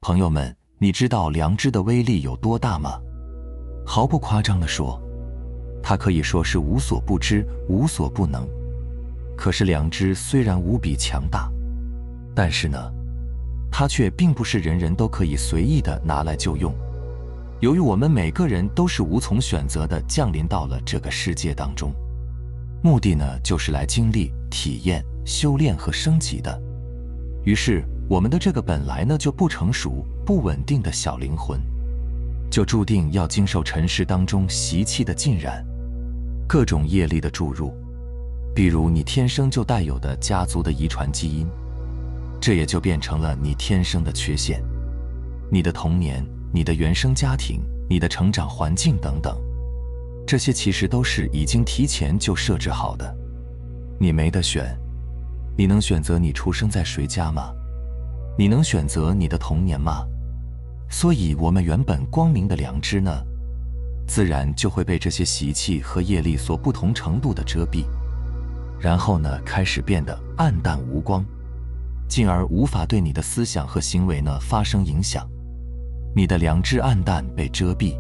朋友们，你知道良知的威力有多大吗？毫不夸张地说，它可以说是无所不知、无所不能。可是良知虽然无比强大，但是呢，它却并不是人人都可以随意的拿来就用。由于我们每个人都是无从选择的降临到了这个世界当中，目的呢就是来经历、体验、修炼和升级的。于是我们的这个本来呢就不成熟、不稳定的小灵魂，就注定要经受尘世当中习气的浸染，各种业力的注入。比如你天生就带有的家族的遗传基因，这也就变成了你天生的缺陷。你的童年、你的原生家庭、你的成长环境等等，这些其实都是已经提前就设置好的，你没得选。你能选择你出生在谁家吗？你能选择你的童年吗？所以我们原本光明的良知呢，自然就会被这些习气和业力所不同程度的遮蔽，然后呢开始变得暗淡无光，进而无法对你的思想和行为呢发生影响。你的良知暗淡被遮蔽，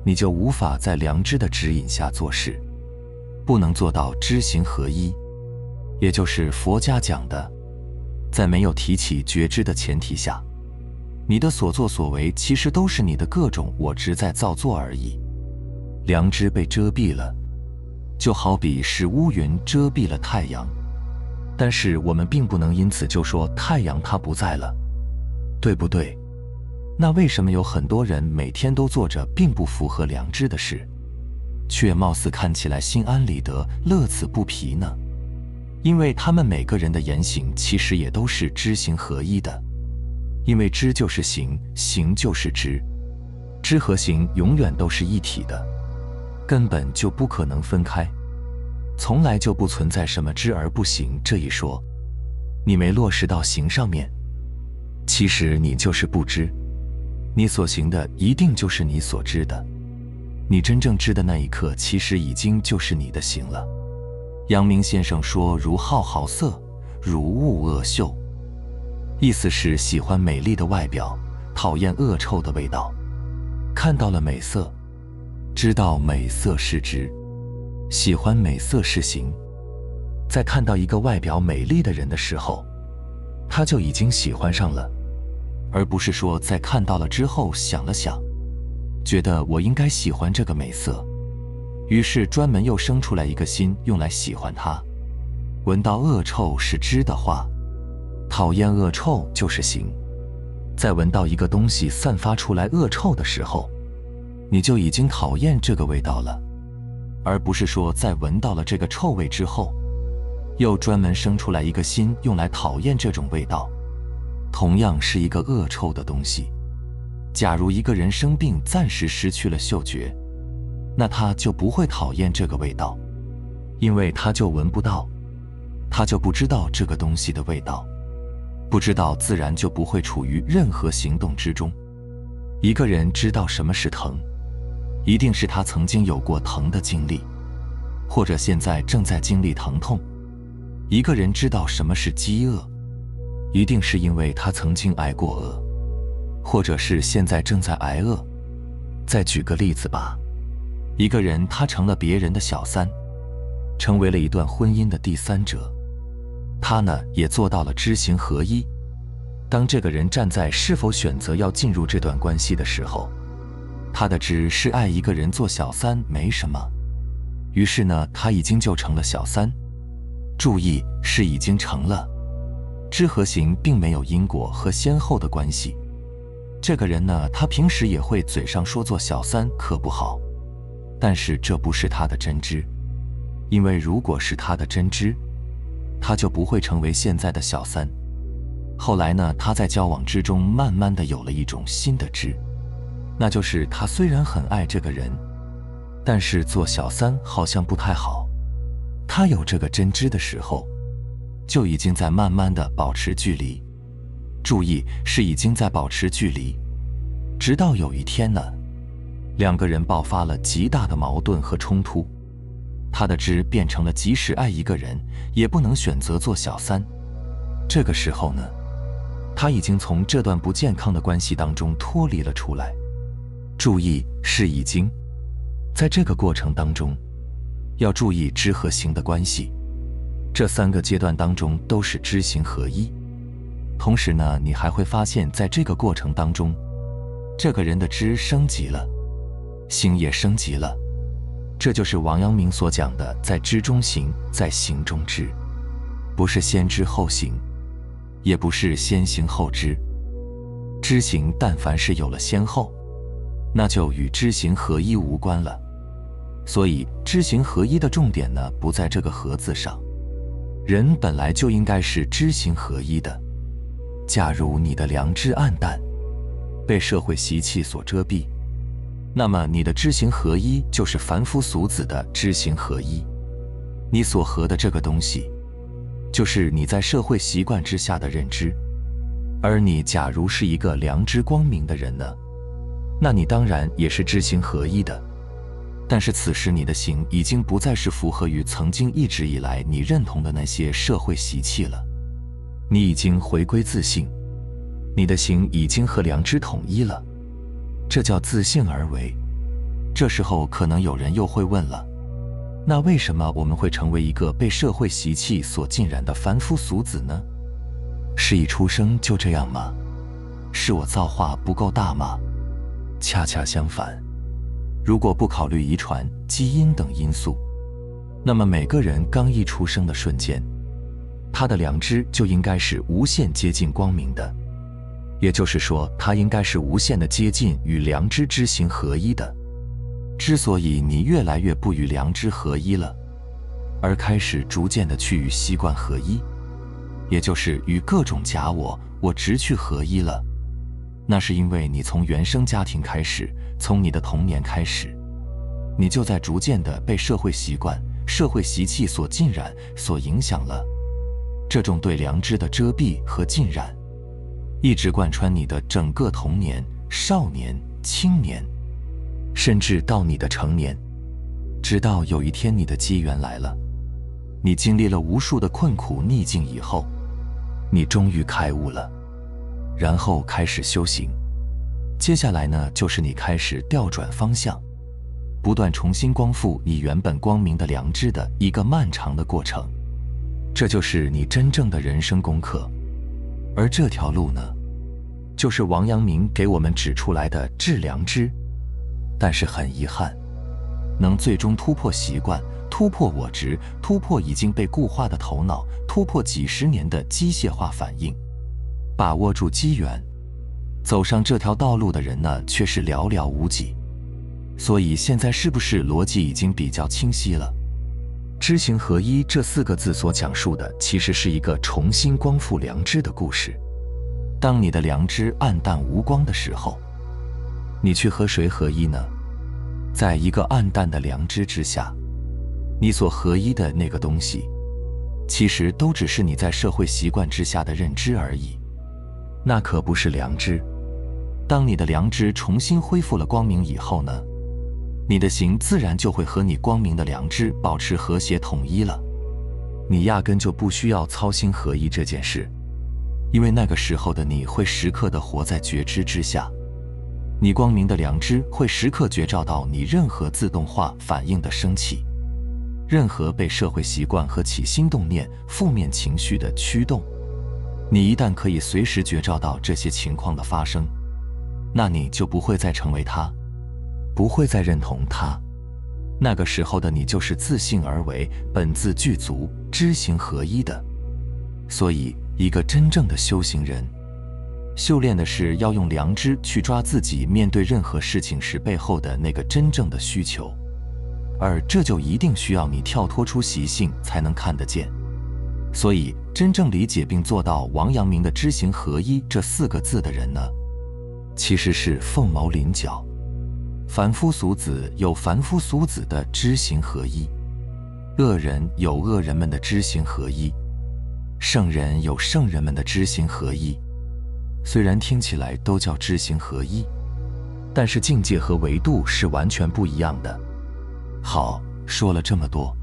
你就无法在良知的指引下做事，不能做到知行合一，也就是佛家讲的，在没有提起觉知的前提下，你的所作所为其实都是你的各种我执在造作而已。良知被遮蔽了，就好比是乌云遮蔽了太阳，但是我们并不能因此就说太阳它不在了，对不对？那为什么有很多人每天都做着并不符合良知的事，却貌似看起来心安理得、乐此不疲呢？因为他们每个人的言行其实也都是知行合一的，因为知就是行，行就是知，知和行永远都是一体的，根本就不可能分开，从来就不存在什么知而不行这一说。你没落实到行上面，其实你就是不知，你所行的一定就是你所知的，你真正知的那一刻，其实已经就是你的行了。阳明先生说，如好好色，如恶恶臭，意思是喜欢美丽的外表，讨厌恶臭的味道。看到了美色，知道美色是知，喜欢美色是行。在看到一个外表美丽的人的时候，他就已经喜欢上了，而不是说在看到了之后想了想，觉得我应该喜欢这个美色，于是专门又生出来一个心用来喜欢它。闻到恶臭是知的话，讨厌恶臭就是行。在闻到一个东西散发出来恶臭的时候，你就已经讨厌这个味道了，而不是说在闻到了这个臭味之后，又专门生出来一个心用来讨厌这种味道。同样是一个恶臭的东西，假如一个人生病暂时失去了嗅觉，那他就不会讨厌这个味道，因为他就闻不到，他就不知道这个东西的味道，不知道自然就不会处于任何行动之中。一个人知道什么是疼，一定是他曾经有过疼的经历，或者现在正在经历疼痛。一个人知道什么是饥饿，一定是因为他曾经挨过饿，或者是现在正在挨饿。再举个例子吧，一个人他成了别人的小三，成为了一段婚姻的第三者，他呢也做到了知行合一。当这个人站在是否选择要进入这段关系的时候，他的知是爱一个人做小三没什么，于是呢他已经就成了小三。注意，是已经成了，知和行并没有因果和先后的关系。这个人呢，他平时也会嘴上说做小三可不好，但是这不是他的真知，因为如果是他的真知，他就不会成为现在的小三。后来呢，他在交往之中慢慢的有了一种新的知，那就是他虽然很爱这个人，但是做小三好像不太好。他有这个真知的时候，就已经在慢慢的保持距离。注意，是已经在保持距离，直到有一天呢，两个人爆发了极大的矛盾和冲突，他的知变成了即使爱一个人，也不能选择做小三。这个时候呢，他已经从这段不健康的关系当中脱离了出来。注意，是已经。在这个过程当中，要注意知和行的关系，这3个阶段当中都是知行合一。同时呢，你还会发现在这个过程当中，这个人的知升级了，行也升级了。这就是王阳明所讲的在知中行，在行中知，不是先知后行，也不是先行后知。知行但凡是有了先后，那就与知行合一无关了。所以知行合一的重点呢，不在这个合字上。人本来就应该是知行合一的。假如你的良知暗淡，被社会习气所遮蔽，那么你的知行合一就是凡夫俗子的知行合一。你所合的这个东西，就是你在社会习惯之下的认知。而你假如是一个良知光明的人呢，那你当然也是知行合一的。但是此时你的行已经不再是符合于曾经一直以来你认同的那些社会习气了，你已经回归自性，你的行已经和良知统一了，这叫自性而为。这时候可能有人又会问了，那为什么我们会成为一个被社会习气所浸染的凡夫俗子呢？是一出生就这样吗？是我造化不够大吗？恰恰相反，如果不考虑遗传、基因等因素，那么每个人刚一出生的瞬间，他的良知就应该是无限接近光明的，也就是说，他应该是无限的接近与良知知行合一的。之所以你越来越不与良知合一了，而开始逐渐的去与习惯合一，也就是与各种假我执去合一了，那是因为你从原生家庭开始，从你的童年开始，你就在逐渐的被社会习惯、社会习气所浸染、所影响了。这种对良知的遮蔽和浸染，一直贯穿你的整个童年、少年、青年，甚至到你的成年，直到有一天你的机缘来了，你经历了无数的困苦逆境以后，你终于开悟了，然后开始修行。接下来呢，就是你开始调转方向，不断重新光复你原本光明的良知的一个漫长的过程。这就是你真正的人生功课。而这条路呢，就是王阳明给我们指出来的治良知。但是很遗憾，能最终突破习惯、突破我执、突破已经被固化的头脑、突破几十年的机械化反应，把握住机缘，走上这条道路的人呢，却是寥寥无几。所以现在是不是逻辑已经比较清晰了？知行合一这4个字所讲述的，其实是一个重新光复良知的故事。当你的良知暗淡无光的时候，你去和谁合一呢？在一个暗淡的良知之下，你所合一的那个东西，其实都只是你在社会习惯之下的认知而已，那可不是良知。当你的良知重新恢复了光明以后呢，你的行自然就会和你光明的良知保持和谐统一了。你压根就不需要操心合一这件事，因为那个时候的你会时刻地活在觉知之下，你光明的良知会时刻觉照到你任何自动化反应的升起，任何被社会习惯和起心动念、负面情绪的驱动。你一旦可以随时觉照到这些情况的发生，那你就不会再成为他，不会再认同他。那个时候的你就是自性而为、本自具足、知行合一的。所以一个真正的修行人，修炼的是要用良知去抓自己面对任何事情时背后的那个真正的需求，而这就一定需要你跳脱出习性才能看得见。所以真正理解并做到王阳明的知行合一这4个字的人呢，其实是凤毛麟角。凡夫俗子有凡夫俗子的知行合一，恶人有恶人们的知行合一，圣人有圣人们的知行合一。虽然听起来都叫知行合一，但是境界和维度是完全不一样的。好，说了这么多，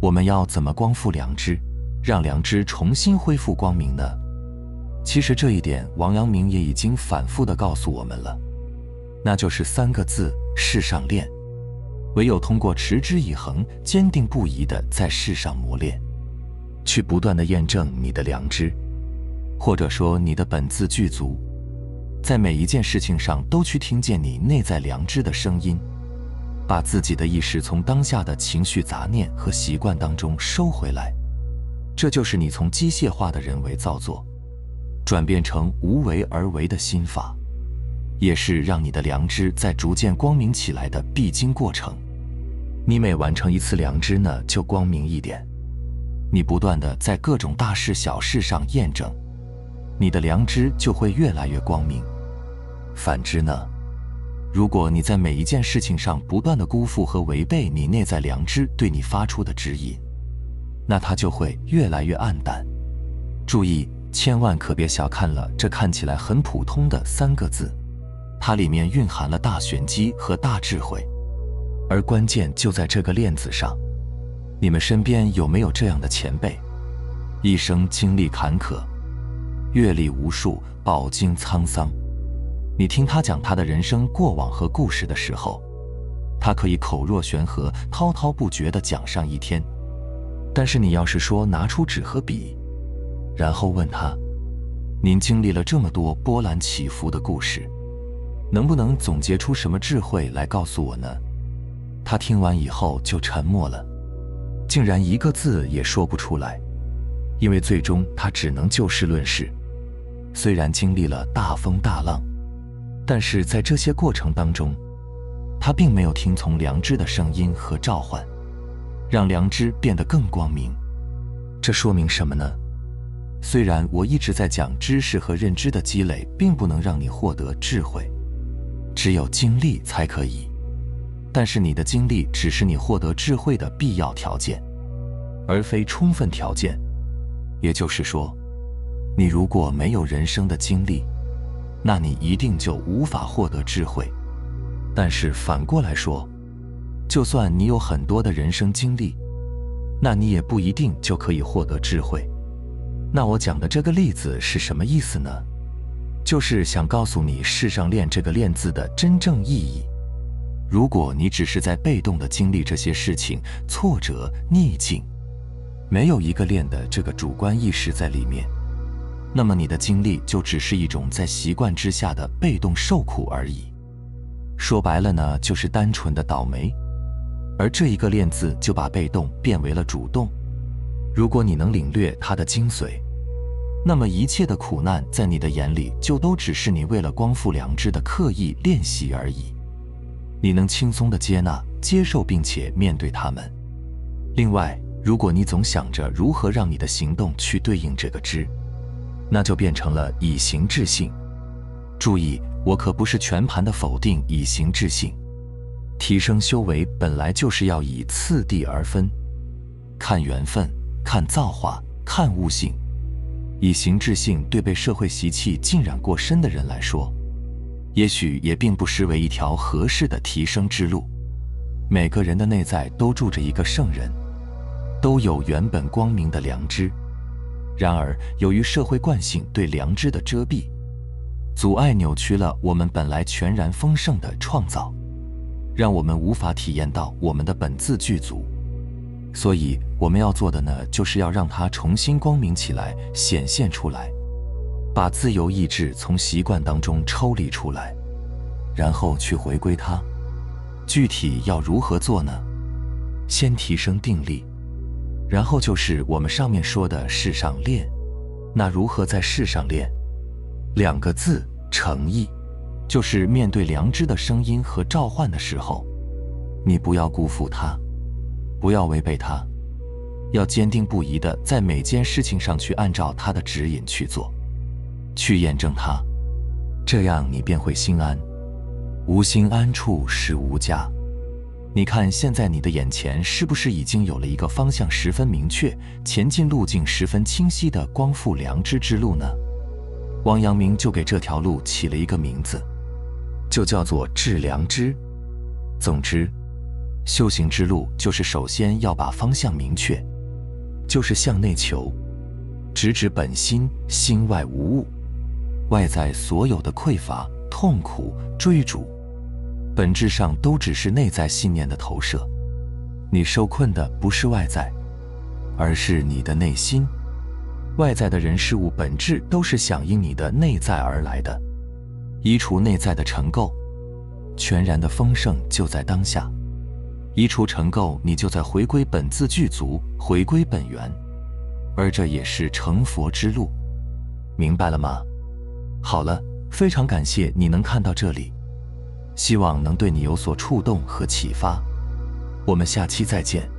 我们要怎么光复良知，让良知重新恢复光明呢？其实这一点王阳明也已经反复地告诉我们了，那就是3个字：世上练。唯有通过持之以恒、坚定不移地在世上磨练，去不断地验证你的良知，或者说你的本自具足，在每一件事情上都去听见你内在良知的声音，把自己的意识从当下的情绪杂念和习惯当中收回来，这就是你从机械化的人为造作转变成无为而为的心法，也是让你的良知在逐渐光明起来的必经过程。你每完成一次良知呢，就光明一点。你不断的在各种大事小事上验证，你的良知就会越来越光明。反之呢，如果你在每一件事情上不断的辜负和违背你内在良知对你发出的指引，那它就会越来越暗淡。注意，千万可别小看了这看起来很普通的3个字，它里面蕴含了大玄机和大智慧。而关键就在这个链子上。你们身边有没有这样的前辈，一生经历坎坷，阅历无数，饱经沧桑，你听他讲他的人生过往和故事的时候，他可以口若悬河，滔滔不绝地讲上一天。但是你要是说拿出纸和笔，然后问他，您经历了这么多波澜起伏的故事，能不能总结出什么智慧来告诉我呢？他听完以后就沉默了，竟然一个字也说不出来。因为最终他只能就事论事，虽然经历了大风大浪，但是在这些过程当中，他并没有听从良知的声音和召唤，让良知变得更光明。这说明什么呢？虽然我一直在讲知识和认知的积累并不能让你获得智慧，只有经历才可以，但是你的经历只是你获得智慧的必要条件，而非充分条件。也就是说，你如果没有人生的经历，那你一定就无法获得智慧。但是反过来说，就算你有很多的人生经历，那你也不一定就可以获得智慧。那我讲的这个例子是什么意思呢？就是想告诉你世上练这个练字的真正意义。如果你只是在被动地经历这些事情，挫折、逆境，没有一个练的这个主观意识在里面，那么你的经历就只是一种在习惯之下的被动受苦而已。说白了呢，就是单纯的倒霉。而这一个练字就把被动变为了主动。如果你能领略它的精髓，那么一切的苦难在你的眼里就都只是你为了光复良知的刻意练习而已。你能轻松地接纳、接受并且面对它们。另外，如果你总想着如何让你的行动去对应这个知，那就变成了以形制性。注意，我可不是全盘的否定以形制性。提升修为本来就是要以次第而分，看缘分，看造化，看悟性。以形制性对被社会习气浸染过深的人来说，也许也并不失为一条合适的提升之路。每个人的内在都住着一个圣人，都有原本光明的良知。然而，由于社会惯性对良知的遮蔽，阻碍扭曲了我们本来全然丰盛的创造，让我们无法体验到我们的本自具足。所以我们要做的呢，就是要让它重新光明起来，显现出来，把自由意志从习惯当中抽离出来，然后去回归它。具体要如何做呢？先提升定力，然后就是我们上面说的世上练。那如何在世上练？2个字：诚意。就是面对良知的声音和召唤的时候，你不要辜负它，不要违背它，要坚定不移地在每件事情上去按照它的指引去做，去验证它，这样你便会心安。无心安处是无家。你看现在你的眼前是不是已经有了一个方向十分明确、前进路径十分清晰的光复良知之路呢？王阳明就给这条路起了一个名字，就叫做致良知。总之，修行之路就是首先要把方向明确，就是向内求，直指本心，心外无物。外在所有的匮乏、痛苦、追逐，本质上都只是内在信念的投射。你受困的不是外在，而是你的内心。外在的人事物本质都是响应你的内在而来的。移除内在的尘垢，全然的丰盛就在当下。移除尘垢，你就在回归本自具足，回归本源，而这也是成佛之路。明白了吗？好了，非常感谢你能看到这里，希望能对你有所触动和启发。我们下期再见。